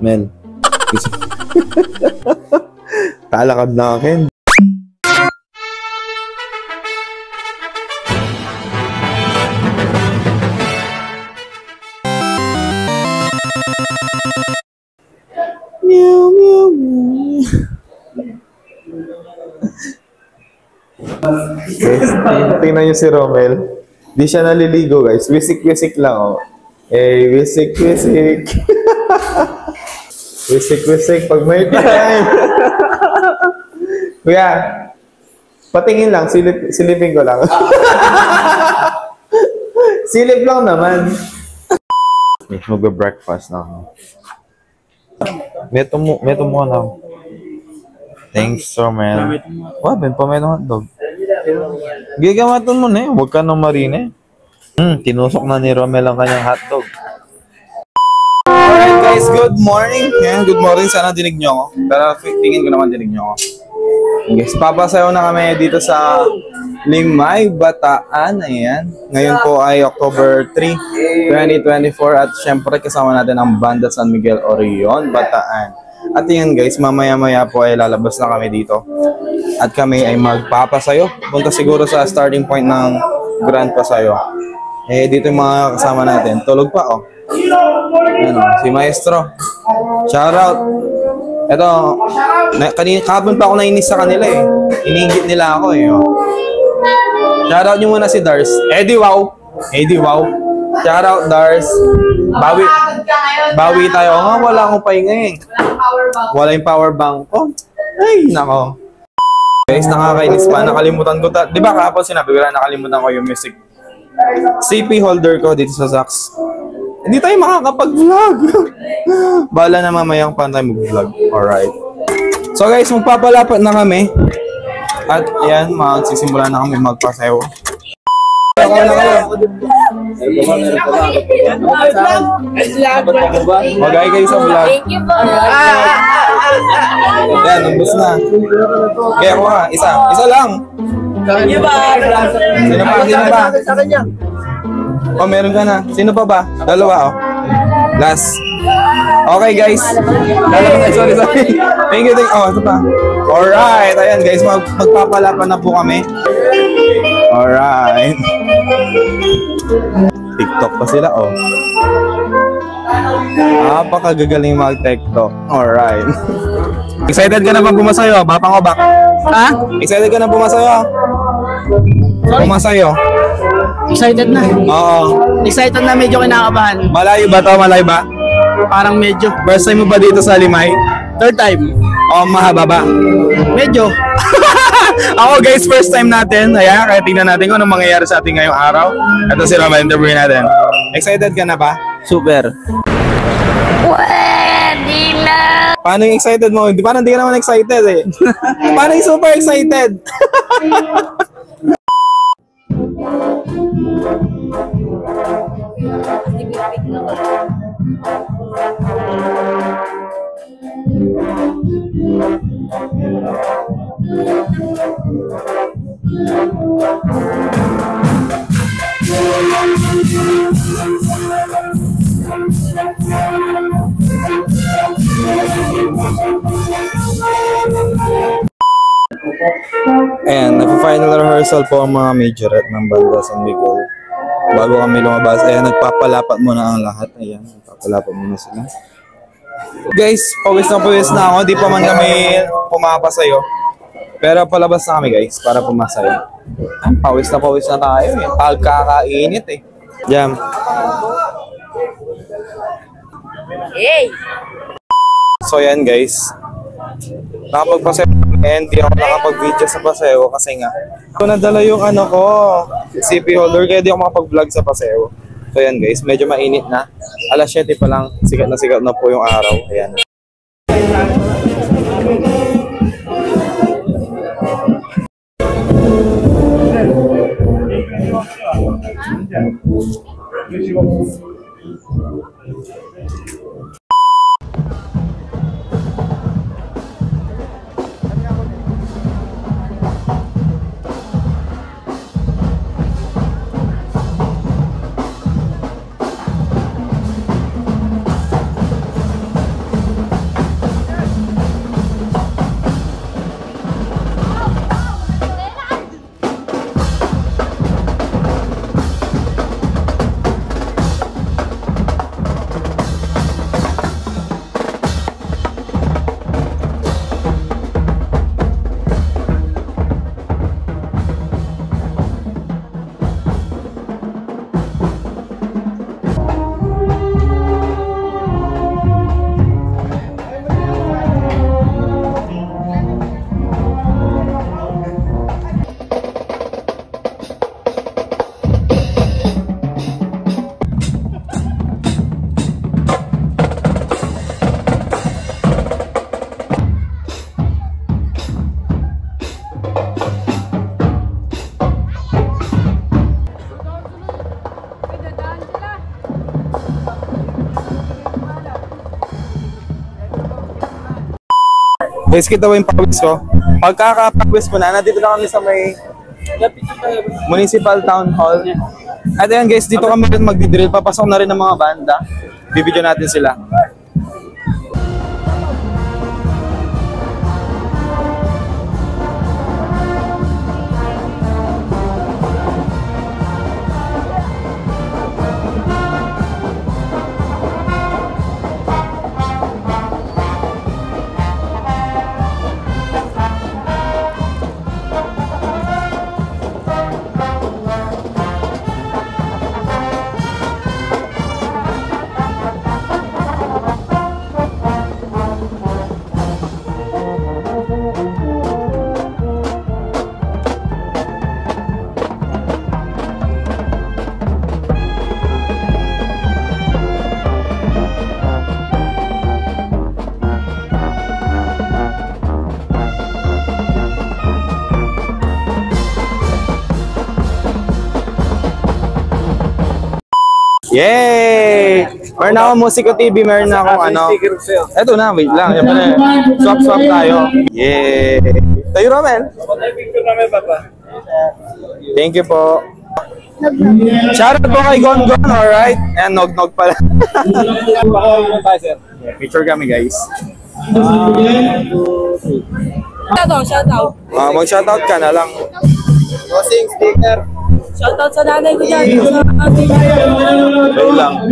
Mel. Talakad na akin. Meow, meow, meow. Guys, tingnan nyo si Romel. Di siya naliligo, guys. Wisik-wisik lang, oh. Eh, wisik-wisik. Wisik-wisik pag may time. Kuya, patingin lang. Silipin ko lang. Silip lang naman. Magbe-breakfast na ako. Meto mo na. Thanks, sir, man. Wow, ben pa may hotdog. Gigamaton mo na eh. Huwag ka nang marine. Tinusok na ni Romel ang kanyang hotdog. Alright guys, good morning. Yeah, good morning. Sana dinig nyo ako. Pero tingin ko naman dinig nyo ako. Guys, papasayaw na kami dito sa Limay, Bataan. Ayan. Ngayon po ay October 3, 2024. At syempre kasama natin ang Banda San Miguel Orion, Bataan. At yan guys, mamaya-maya po ay lalabas na kami dito. At kami ay magpapasayo. Punta siguro sa starting point ng Grand Pasayo. Eh, dito yung mga kasama natin. Tulog pa, oh. Ano, si Maestro. Shoutout. Ito, kahapon pa ako nainis sa kanila eh. Iningit nila ako eh. Oh. Shoutout nyo muna si Dars. Eddie Wow. Shoutout Dars. Bawi tayo. Oh, wala akong pahinga eh. Wala yung power bank ko. Ay, nako. Guys, nakakainis pa. Nakalimutan ko. Di ba kahapon sinabi ko na nakalimutan ko yung music CP holder ko dito sa Sax. Hindi tayo makakapag-vlog. Bala na mamayang pa tayo mag-vlog. Alright. So guys, magpapalapat na kami. At yan, magsisimula na kami magpasayaw. Magay kayo sa vlog. Thank you po. Yan, nambus na. Kaya ako nga, isa lang. Sino ba? Sino pa? Oh, meron ka na. Sino pa ba? Dalawa, oh. Last. Okay, guys. Sorry. Thank you. Oh, ito pa. Alright. Ayan, guys. Magpapalapan na po kami. Alright. TikTok pa sila, oh. Napakagagaling mag-TikTok. Alright. Excited ka na ba pumasayo? Bapang o bak? Ha? Excited ka na pumasayo? Pumasayo? Excited na. Oo. Excited na, medyo kinakabahan. Malayo ba to? Malayo ba? Parang medyo. First time mo ba dito sa Limay? Third time. O mahaba ba? Medyo. Ako guys, first time natin. Ayan, kaya tingnan natin kung anong mangyayari sa ating ngayong araw. Ito si Romel, interview natin. Excited ka na ba? Super. Pwede na. Paano yung excited mo? Parang hindi ka naman excited eh. Paano yung super excited? Ayan, nagpa-final rehearsal po ang mga majorette ng Banda San Miguel. Bago kami lumabas, ayan, nagpapalapat muna ang lahat. Ayan, nagpapalapat muna sila. Guys, pawis na ako. Di pa man kami pumapasayo. Pero palabas na kami guys, para pumasayo. Pawis na tayo eh. Pagkakainit eh. Jam. Hey! So yan guys. Nakapagpasayo and di ako nakapag-video sa pasayo kasi nga ko nadala yung ano ko, CP holder, kaya di ako makapag-vlog sa pasayo. So yan guys, medyo mainit na. Alas 7 pa lang, sikat na po yung araw. Ayan. Guys, kita mo yung pawis ko. Pagkakapawis ko na, nandito na kami sa may Municipal Town Hall. At ayan guys, dito kami rin magdidrill. Papasok na rin ng mga banda. Bibidyo natin sila. Yay! Meron na akong Musiko TV, meron na akong ano. Eto na, wait lang. Yan pala. Swap tayo. Yay! Tayo Romel. Thank you po. Shoutout po kay Gongon, alright? Ayan, nog-nog pala. Picture kami guys. Shoutout. Mag-shoutout ka na lang. Bossing sticker. Shoutout sa nanay ko dyan. Wait lang.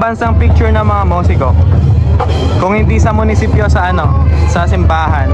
Bansang picture ng mga musiko. Kung hindi sa munisipyo, sa ano, sa simbahan.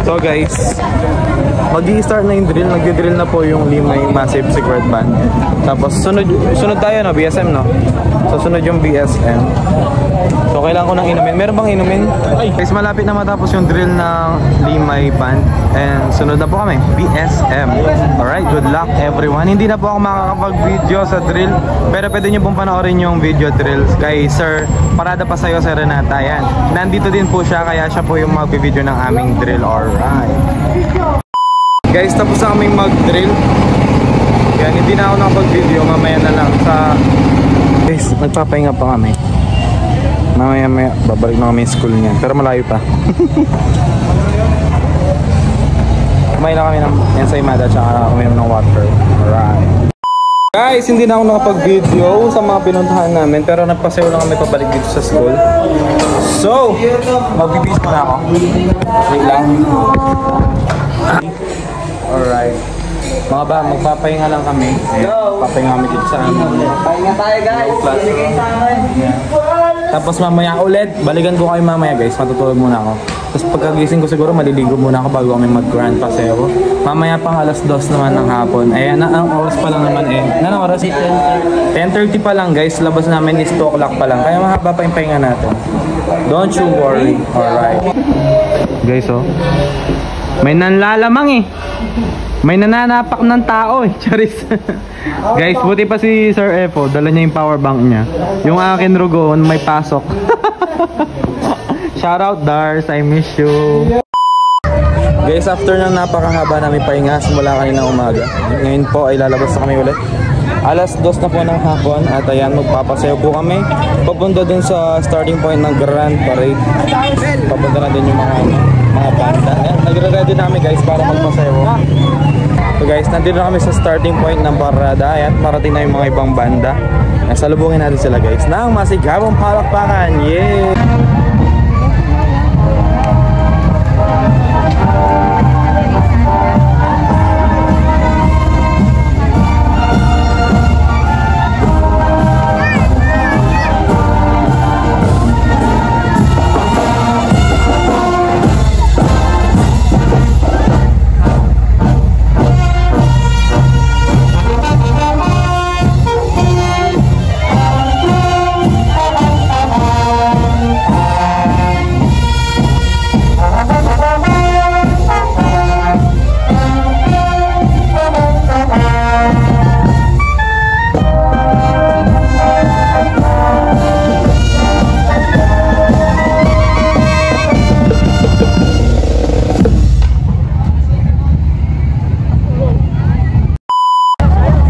So guys, mag-i-start na yung drill. Nag-drill na po yung Limay Massive Secret Band. Tapos sunod tayo no, BSM no. So sunod yung BSM. So kailangan ko nang inumin. Meron bang inumin? Guys, malapit na matapos yung drill ng Limay Band. And sunod na po kami, BSM. Alright, good luck everyone. Hindi na po ako makakapag-video sa drill, pero pwede nyo pong panoorin yung video drills kay Sir Parada pa sa'yo, Sir Renata. Yan. Nandito din po siya, kaya siya po yung mag-video ng aming drill. Alright. Guys, tapos na kaming mag-drill. Yan, hindi na ako nakapag-video. Mamaya na lang sa... Guys, nagpapahinga pa kami. Mamaya babalik na kami yung school niya. Pero malayo pa. Kumain lang kami ng ensaymada tsaka uminom ng water. Alright. Guys, hindi na ako nakapag-video sa mga pinuntahan namin pero nagpasayo lang kami pabalik dito sa school. So, magbibis muna ako. Wait lang. Alright. Mga ba, magpapahinga lang kami. Papahinga kami dito sa Pahinga tayo guys. Tapos mamaya ulit, balikan ko kayo mamaya guys, matutulog muna ako. Tapos pagkagising ko siguro, maliligo muna ako bago kami mag-grand paseo. Mamaya pang alas 2 naman ng hapon. Ayan, ang oras pa lang naman eh. Anong oras? 10:30 pa lang guys, labas namin is 2 o'clock pa lang. Kaya mahaba pa yung pahinga natin. Don't you worry. Alright. Guys oh, may nanlalamang eh. May nananapak ng tao eh. Charis. Guys, buti pa si Sir Efo, dala niya yung power bank niya. Yung akin Rugon, may pasok. Shoutout Dars, I miss you. Guys, after ng napakahaba namin pahinga simula kanina umaga, ngayon po ay lalabas na kami ulit. Alas 2 na po ng hapon at ayan, magpapasayo po kami. Papunta dun sa starting point ng Grand Parade. Papunta na din yung mga banda. Nagre-ready namin guys para magpasayo. So guys, nandito na kami sa starting point ng parada. Ayan, parating na yung mga ibang banda. Salubungin natin sila guys ng masigabong palakpakan. Yeah!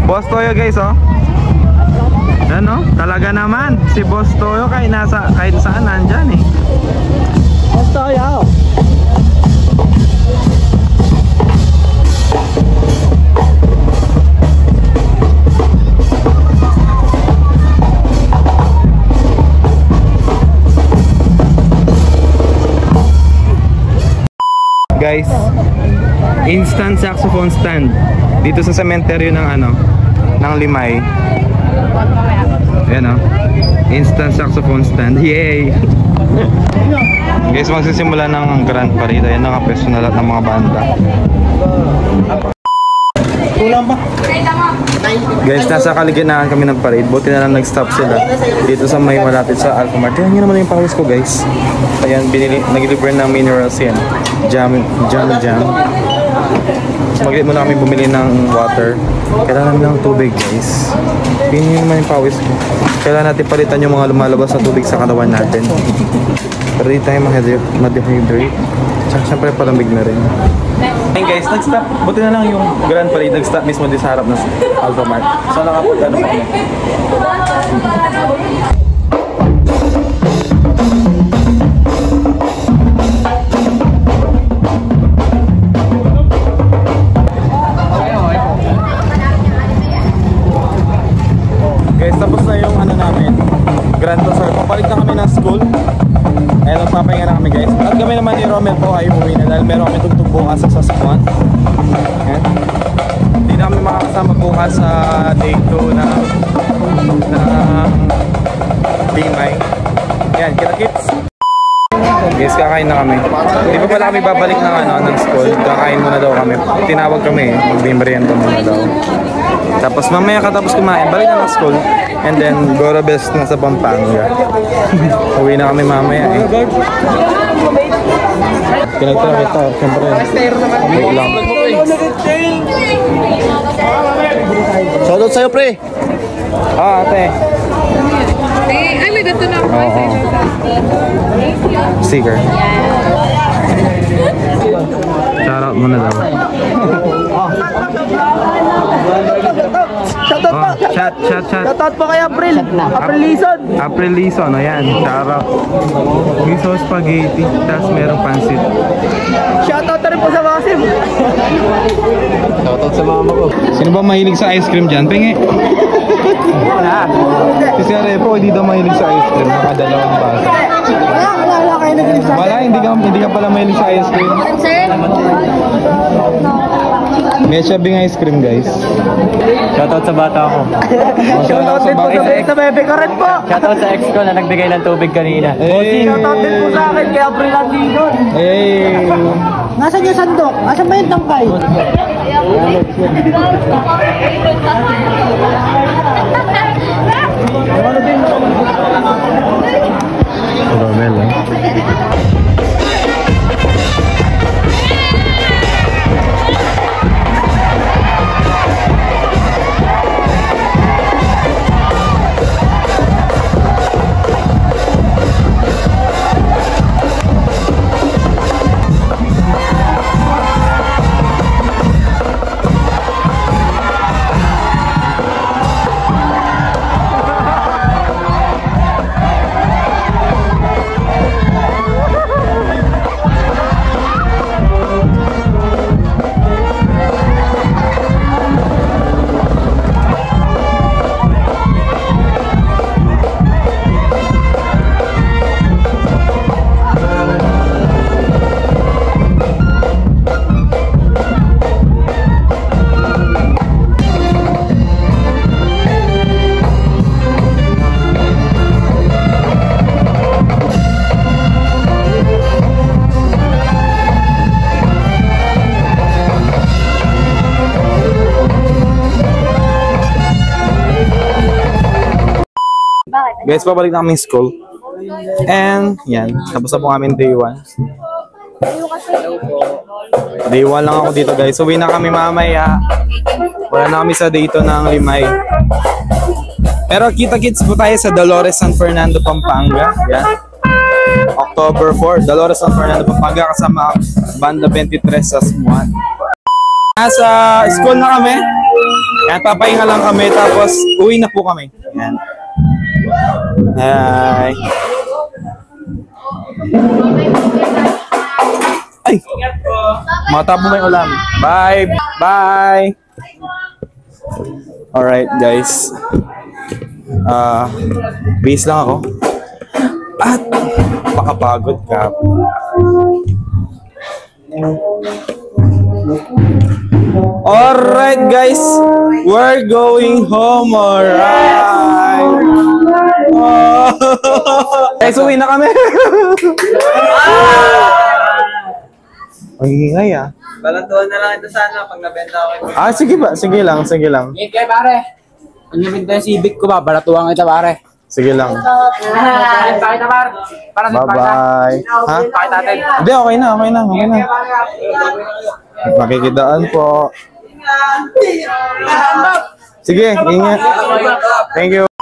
Boss Toyo guys oh. Ano? Talaga naman si Boss Toyo kahit saan nandyan eh. Boss Toyo. Guys, instant saxophone stand dito sa cemetery ng ng Limay. Ayan o, instant saxophone stand. Yay! Guys, magsisimula ng Grand Parade. Ayan, nakapwesto na lahat ng mga banda. Kulang ba? Guys, nasa kaliganahan kami ng parade. Buti na lang nag-stop sila dito sa may malapit sa Alcomar. Tingnan nyo naman yung pawis ko guys. Ayan, nag-deliver ng minerals yan. Jam. Mag-get muna kami bumili ng water. Kailangan namin ng tubig guys. Tingnan nyo naman yung pawis ko. Kailangan natin palitan yung mga lumalabas na tubig sa katawan natin. Pero di tayo ma-dehydrate. Tsaka syempre palamig na rin. Hey guys, nag-stop. Buti na lang yung Grand Parade nag-stop mismo din sa harap ng Alphamart. So nakapagano kami. Guys, tapos na yung namin, Grand Bazaar. Papalik na kami ng school. Ayan, magpapahinga na kami guys. At kami naman ni Romel po ay umuwi na dahil meron kami tugtog bukas sa Sasquan. Ayan. Hindi na kami makakasama bukas sa day 2 na Limay. Ayan, kita-kits. Guys, kakain na kami. Hindi pa pala kami babalik ng school. Kakain muna daw kami. Tinawag kami, mag-merienda muna daw. Tapos mamaya katapos kumain, balik na ng school. And then, Gora Best na sa Pampanga. Uwi na kami mamaya eh. Pinagtira kita, siyempre. Wait lang. Shoutout sa'yo pre. Ate. Ay, may dato na ako. Sticker. Shoutout muna daw. Shoutout po. Chat. Shoutout po kay April. April Lison. April Lison, ayan. Shoutout. Miso spaghetti, tapos merong pansit. Shoutout na rin po sa Masim. Shoutout sa mama ko. Si Sino ba mahilig sa ice cream dyan? Pingi. Kasi Repo, hindi daw mahilig sa ice cream. Nakadalawang basa. Wala kayo nag-iisa. Wala, hindi ka pala mahilig sa ice cream. May shabing ice cream, guys. Shoutout sa bata ko. Shoutout din po sa bebe ko rin po. Shoutout sa ex ko na nagbigay ng tubig kanina. Hey! Shoutout din po sa akin kaya Brian Dino. Hey! Nasaan yung sandok? Asan ba yung tangkay? Romel, eh. Guys, pabalik na kami school. And, yan. Tapos na po kami day 1. Day 1 lang ako dito, guys. Uwi na kami mamaya. Wala na kami sa dito ng Limay. Pero kita-kits po tayo sa Dolores San Fernando, Pampanga. Yan. October 4, Dolores San Fernando, Pampanga. Kasama Banda 23 sa Smuan. Nasa school na kami. Yan, papahinga lang kami. Tapos, uwi na po kami. Yan. Hi. Ay. Mata mo may ulam. Bye. Bye. Alright, guys. Base lang ako. At pakapagod ka. Alright, guys. We're going home. Alright. Oh. Guys, uwi na kami. Ang ingay ah. Balantuan na lang ito sana pag nabenta ako. Sige ba? Sige lang, sige lang. Okay, pare. Pag nabenta yung Civic ko ba, balatuan kita, pare. Sige lang. Pakita, pare. Para sa Bye-bye. Ha? Pakita natin. Hindi, okay na, okay na, okay na. Makikidaan po. Sige, ingat. Thank you.